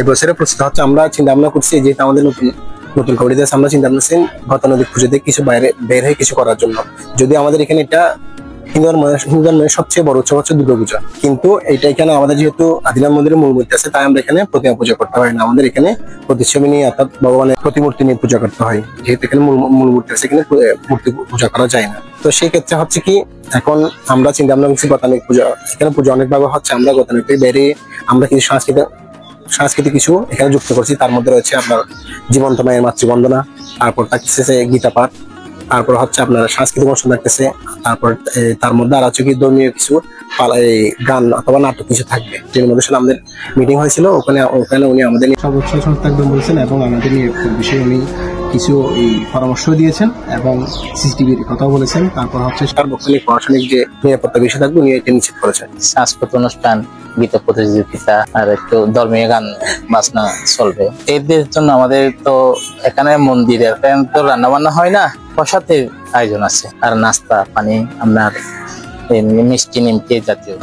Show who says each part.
Speaker 1: এই বছরের প্রস্তুত হচ্ছে আমরা চিন্তা ভাবনা করছি, যেহেতু আমাদের নতুন নতুন কমিটিতে আমরা চিন্তা ভাবনা করছি গতানুগতিক পুজোতে কিছু বাইরে বের হয়ে কিছু করার জন্য। যদি আমাদের এখানে এটা হিন্দু ধর্মের সবচেয়ে বড় উৎসব হচ্ছে দুর্গাপূজা, কিন্তু এটা এখানে আমাদের যেহেতু আদিনাথ মন্দিরের মূল মূর্তি আছে, তাই আমরা এখানে প্রতিমা পূজা করতে হয় না, আমাদের এখানে প্রতিচ্ছবি নিয়ে অর্থাৎ ভগবানের প্রতিমূর্তি নিয়ে পূজা করতে হয়। যেহেতু এখানে মূল মূর্তি আছে, এখানে মূর্তি পূজা করা যায় না। তো সেই ক্ষেত্রে হচ্ছে কি, এখন আমরা চিন্তা ভাবনা করছি গতানুগতিক পূজা, এখানে পূজা অনেকভাবে হচ্ছে, আমরা গতানুগতিক বেরিয়ে আমরা কিছু সাংস্কৃতিক কিছু এখানে যুক্ত করছি। তার মধ্যে রয়েছে আপনার জীবন্ত মায়ের মাতৃবন্দনা, তারপর থাকতেছে গীতা পাঠ, তারপর হচ্ছে আপনার সাংস্কৃতিক অনুষ্ঠান থাকতেছে, তারপর তার মধ্যে আর হচ্ছে কি ধর্মীয় কিছু গান অথবা নাটক কিছু থাকবে। যের মধ্যে সাথে আমাদের মিটিং হয়েছিল, ওখানে উনি আমাদের সব উৎসব থাকবেন বলছেন এবং আমাদের নিরাপত্তার বিষয়ে উনি কিছু পরামর্শ দিয়েছেন এবং সিসিটিভির কথাও বলেছেন। তারপর হচ্ছে সার্বক্ষণিক প্রশাসনিক যে নিরাপত্তা বিষয় থাকবে উনি এটা নিশ্চিত করেছেন।
Speaker 2: সাংস্কৃতিক অনুষ্ঠান, গীতা প্রতিযোগিতা আর একটু ধর্মীয় গান বাজনা চলবে। এদের জন্য আমাদের তো এখানে মন্দিরে তো রান্না বান্না হয় না, প্রসাদের আয়োজন আছে আর নাস্তা পানি, আপনার মিষ্টি নিমকি জাতীয়।